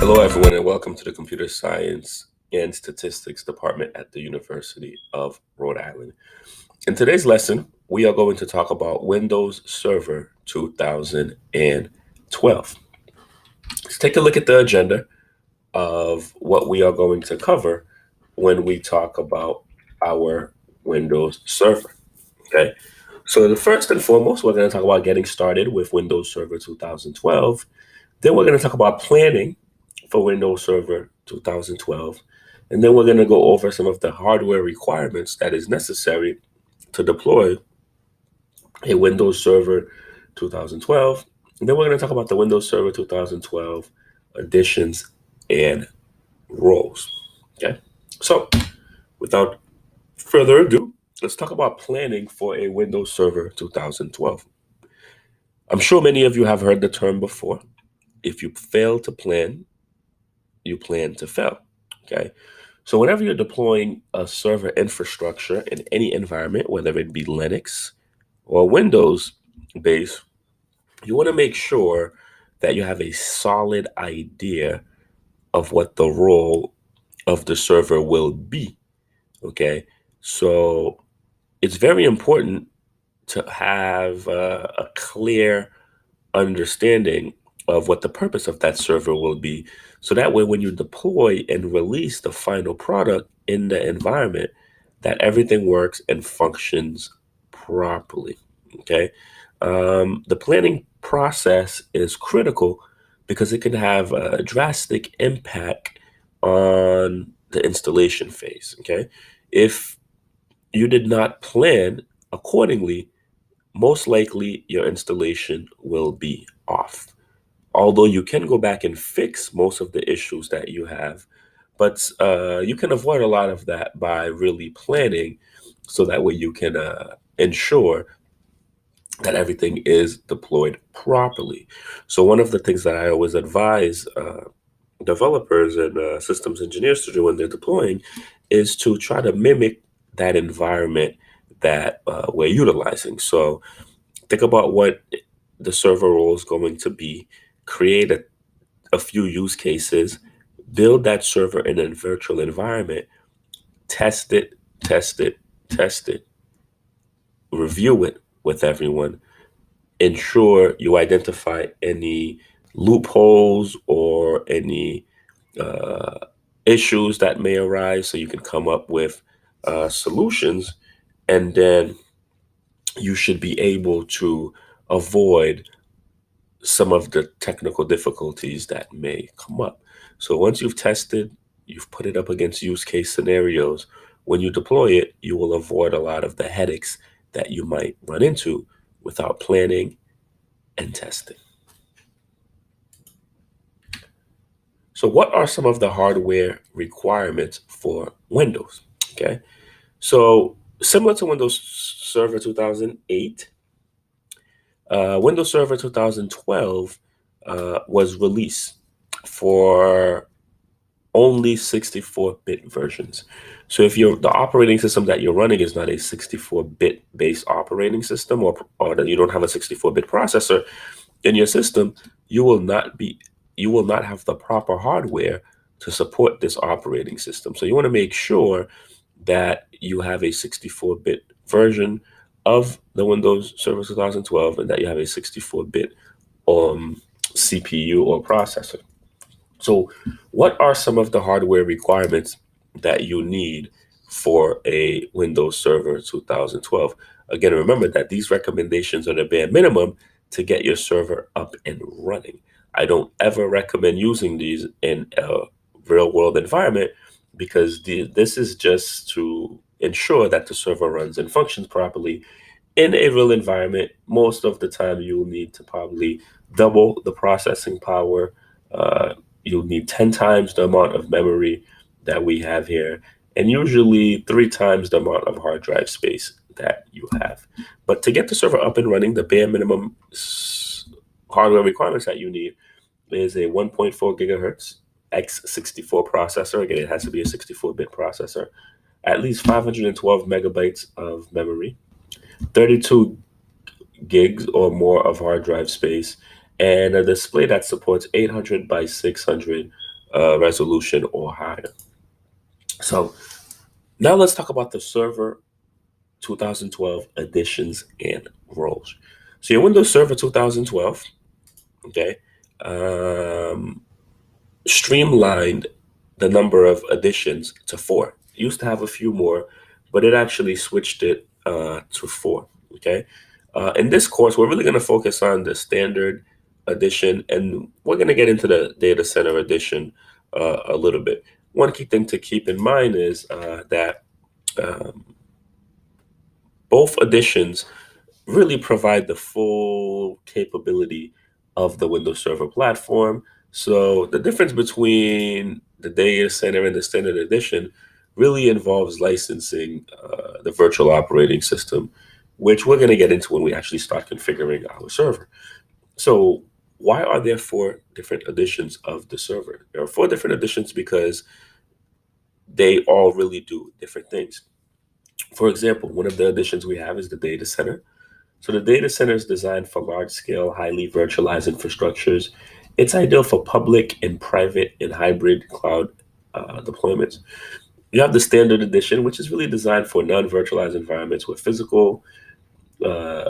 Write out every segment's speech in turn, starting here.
Hello, everyone, and welcome to the Computer Science and Statistics Department at the University of Rhode Island. In today's lesson, we are going to talk about Windows Server 2012. Let's take a look at the agenda of what we are going to cover when we talk about our Windows Server. Okay, so the first and foremost, we're going to talk about getting started with Windows Server 2012. Then we're going to talk about planning for Windows Server 2012. And then we're going to go over some of the hardware requirements that is necessary to deploy a Windows Server 2012. And then we're going to talk about the Windows Server 2012 additions and roles. Okay. So without further ado, let's talk about planning for a Windows Server 2012. I'm sure many of you have heard the term before. If you fail to plan, you plan to fail. Okay. So whenever you're deploying a server infrastructure in any environment, whether it be Linux or Windows based, you want to make sure that you have a solid idea of what the role of the server will be. Okay. So it's very important to have a clear understanding of what the purpose of that server will be. So that way, when you deploy and release the final product in the environment, that everything works and functions properly. Okay. The planning process is critical because it can have a drastic impact on the installation phase. Okay. If you did not plan accordingly, most likely your installation will be off. Although you can go back and fix most of the issues that you have, but you can avoid a lot of that by really planning so that way you can ensure that everything is deployed properly. So one of the things that I always advise developers and systems engineers to do when they're deploying is to try to mimic that environment that we're utilizing. So think about what the server role is going to be, create a few use cases, build that server in a virtual environment, test it, test it, test it, review it with everyone, ensure you identify any loopholes or any uh, issues that may arise so you can come up with solutions, and then you should be able to avoid some of the technical difficulties that may come up. So once you've tested, you've put it up against use case scenarios, when you deploy it, you will avoid a lot of the headaches that you might run into without planning and testing. So what are some of the hardware requirements for Windows? Okay. So similar to Windows Server 2008, Windows Server 2012 was released for only 64-bit versions. So if the operating system that you're running is not a 64-bit based operating system, or that you don't have a 64-bit processor in your system, you will not have the proper hardware to support this operating system. So you want to make sure that you have a 64-bit version of the Windows Server 2012 and that you have a 64-bit CPU or processor. So what are some of the hardware requirements that you need for a Windows Server 2012? Again, remember that these recommendations are the bare minimum to get your server up and running. I don't ever recommend using these in a real world environment because this is just to ensure that the server runs and functions properly. In a real environment, most of the time you'll need to probably double the processing power. You'll need 10 times the amount of memory that we have here, and usually 3 times the amount of hard drive space that you have. But to get the server up and running, the bare minimum hardware requirements that you need is a 1.4 gigahertz x64 processor. Again, it has to be a 64-bit processor, at least 512 megabytes of memory, 32 gigs or more of hard drive space, and a display that supports 800 by 600 resolution or higher. So now let's talk about the Server 2012 additions and roles. So your Windows Server 2012, okay, um, streamlined the number of additions to four. It used to have a few more, but it actually switched it to four. Okay. In this course, we're really going to focus on the standard edition, and we're going to get into the data center edition a little bit. One key thing to keep in mind is that um, both editions really provide the full capability of the Windows Server platform. So the difference between the data center and the standard edition really involves licensing the virtual operating system, which we're going to get into when we actually start configuring our server. So why are there four different editions of the server? There are four different editions because they all really do different things. For example, one of the editions we have is the data center. So the data center is designed for large-scale, highly virtualized infrastructures. It's ideal for public and private and hybrid cloud deployments. You have the standard edition, which is really designed for non-virtualized environments where physical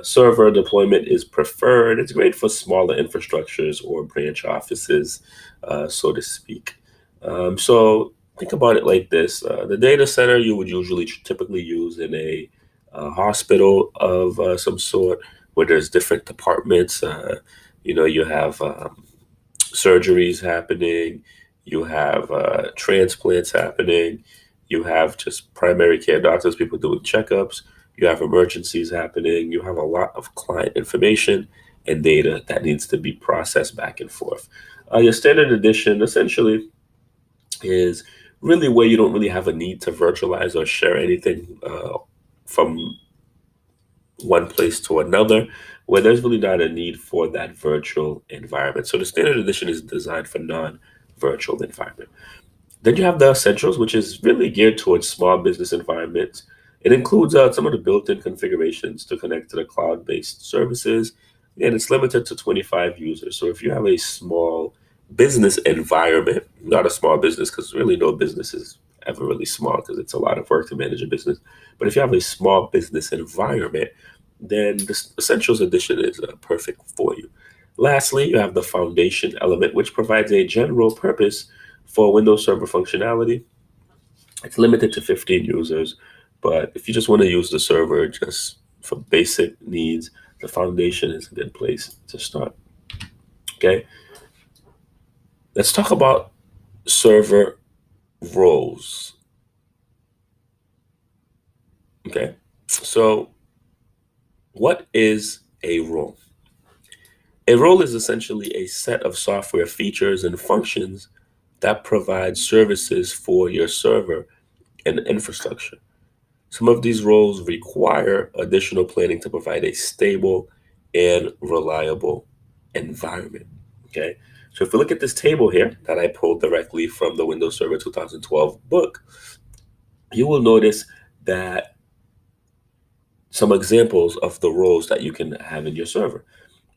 server deployment is preferred. It's great for smaller infrastructures or branch offices, so to speak. So think about it like this. The data center you would usually typically use in a hospital of some sort where there's different departments. You have surgeries happening, you have transplants happening, you have just primary care doctors, people doing checkups, you have emergencies happening, you have a lot of client information and data that needs to be processed back and forth. Your standard edition essentially is really where you don't really have a need to virtualize or share anything from one place to another, where there's really not a need for that virtual environment. So the standard edition is designed for non-virtual environment. Then you have the essentials, which is really geared towards small business environments. It includes some of the built-in configurations to connect to the cloud-based services, and it's limited to 25 users. So if you have a small business environment, not a small business, because really no business is ever really small because it's a lot of work to manage a business. But if you have a small business environment, then the Essentials Edition is perfect for you. Lastly, you have the Foundation element, which provides a general purpose for Windows Server functionality. It's limited to 15 users, but if you just want to use the server just for basic needs, the Foundation is a good place to start. Okay, let's talk about server roles. Okay, so what is a role? A role is essentially a set of software features and functions that provide services for your server and infrastructure. Some of these roles require additional planning to provide a stable and reliable environment. Okay, so if we look at this table here that I pulled directly from the Windows Server 2012 book, you will notice that some examples of the roles that you can have in your server.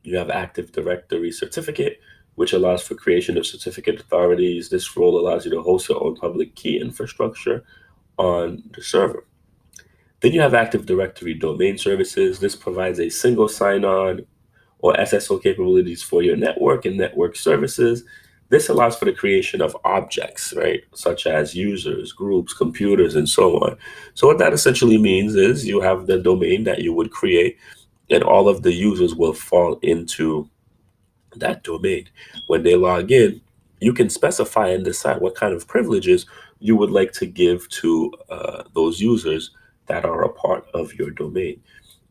You have Active Directory Certificate, which allows for creation of certificate authorities. This role allows you to host your own public key infrastructure on the server. Then you have Active Directory Domain Services. This provides a single sign-on or SSO capabilities for your network and network services. This allows for the creation of objects, right, such as users, groups, computers, and so on. So what that essentially means is you have the domain that you would create, and all of the users will fall into that domain. When they log in, you can specify and decide what kind of privileges you would like to give to those users that are a part of your domain.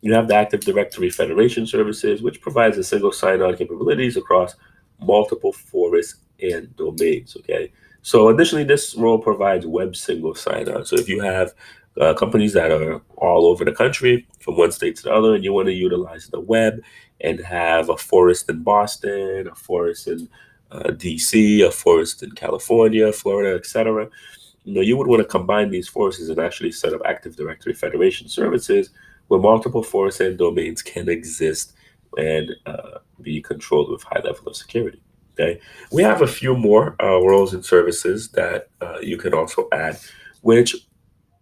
You have the Active Directory Federation Services, which provides a single sign-on capabilities across multiple forests and domains. Okay. So additionally, this role provides web single sign-on. So if you have companies that are all over the country, from one state to the other, and you want to utilize the web and have a forest in Boston, a forest in DC, a forest in California, Florida, etc., you would want to combine these forces and actually set up Active Directory Federation services where multiple forests and domains can exist and be controlled with high level of security. Okay, we have a few more roles and services that you can also add, which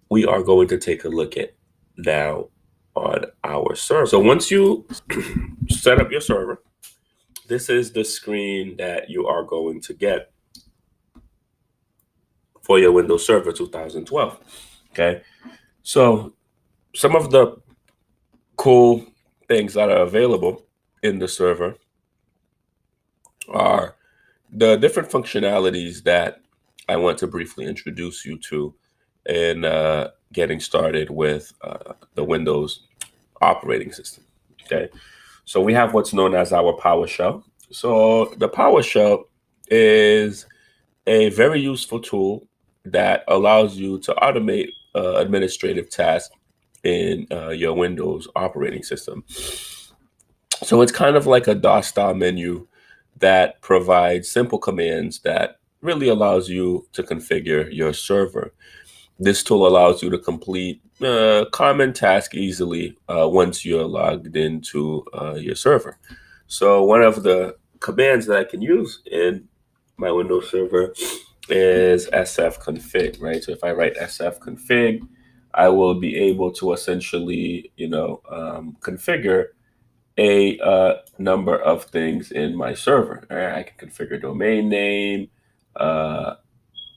we are going to take a look at now on our server. So once you set up your server, this is the screen that you are going to get for your Windows Server 2012. Okay, so some of the cool things that are available in the server are the different functionalities that I want to briefly introduce you to in getting started with the Windows operating system. Okay, so we have what's known as our PowerShell. So the PowerShell is a very useful tool that allows you to automate administrative tasks in your Windows operating system. So it's kind of like a DOS style menu that provides simple commands that really allows you to configure your server. This tool allows you to complete common tasks easily once you're logged into your server. So one of the commands that I can use in my Windows server is sfconfig, right? So if I write sfconfig, I will be able to essentially, configure a number of things in my server. All right? I can configure domain name, uh,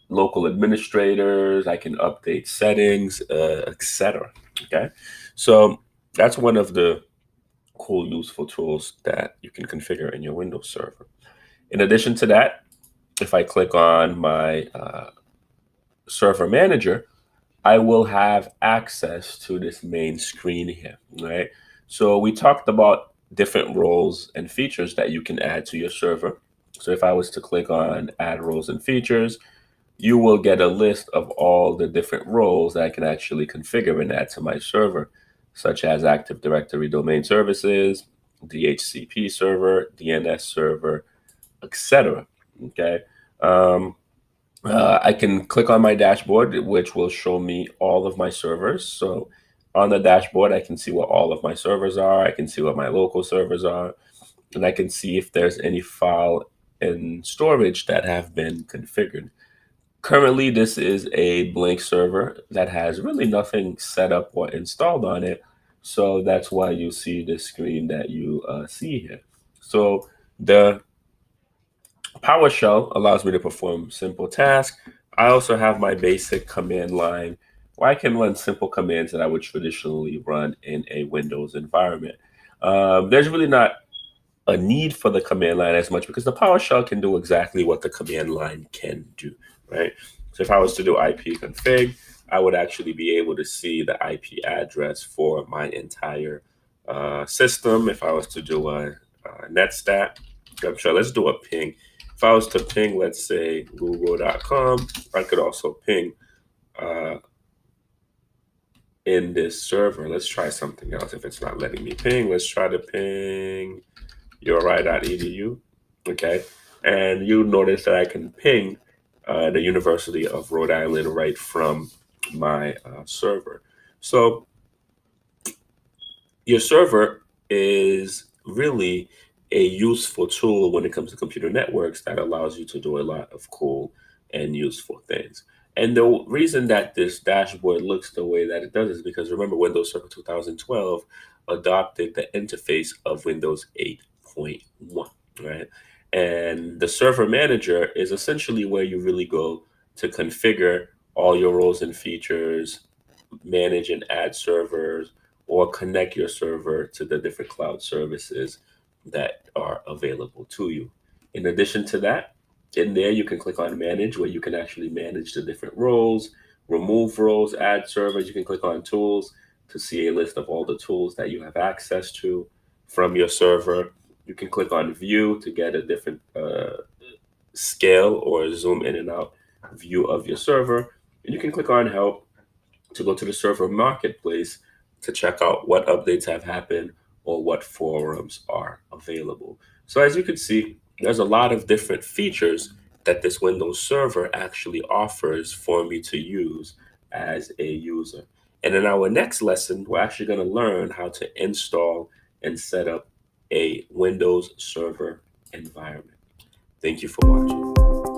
local administrators, I can update settings, etc. Okay, so that's one of the cool, useful tools that you can configure in your Windows server. In addition to that, if I click on my server manager, I will have access to this main screen here, right? So we talked about different roles and features that you can add to your server. So if I was to click on add roles and features, you will get a list of all the different roles that I can actually configure and add to my server, such as Active Directory domain services, DHCP server, DNS server, etc. Okay. Um, I can click on my dashboard, which will show me all of my servers. So on the dashboard, I can see what all of my servers are. I can see what my local servers are, and I can see if there's any file and storage that have been configured. Currently, this is a blank server that has really nothing set up or installed on it. So that's why you see the screen that you see here. So the PowerShell allows me to perform simple tasks. I also have my basic command line where I can run simple commands that I would traditionally run in a Windows environment. There's really not a need for the command line as much because the PowerShell can do exactly what the command line can do, right? So if I was to do ipconfig, I would actually be able to see the IP address for my entire system. If I was to do a netstat, I'm sure, let's do a ping. If I was to ping, let's say google.com, I could also ping uh, in this server. Let's try something else. If it's not letting me ping, let's try to ping uri.edu. Okay. And you notice that I can ping the University of Rhode Island right from my server. So your server is really a useful tool when it comes to computer networks that allows you to do a lot of cool and useful things. And the reason that this dashboard looks the way that it does is because remember, Windows Server 2012 adopted the interface of Windows 8.1, right? And the server manager is essentially where you really go to configure all your roles and features, manage and add servers, or connect your server to the different cloud services that are available to you. In addition to that, in there you can click on manage where you can actually manage the different roles, remove roles, add servers. You can click on tools to see a list of all the tools that you have access to from your server. You can click on view to get a different scale or zoom in and out view of your server. And you can click on help to go to the server marketplace to check out what updates have happened or what forums are available. So as you can see, there's a lot of different features that this Windows server actually offers for me to use as a user. And in our next lesson, we're actually going to learn how to install and set up a Windows server environment. Thank you for watching.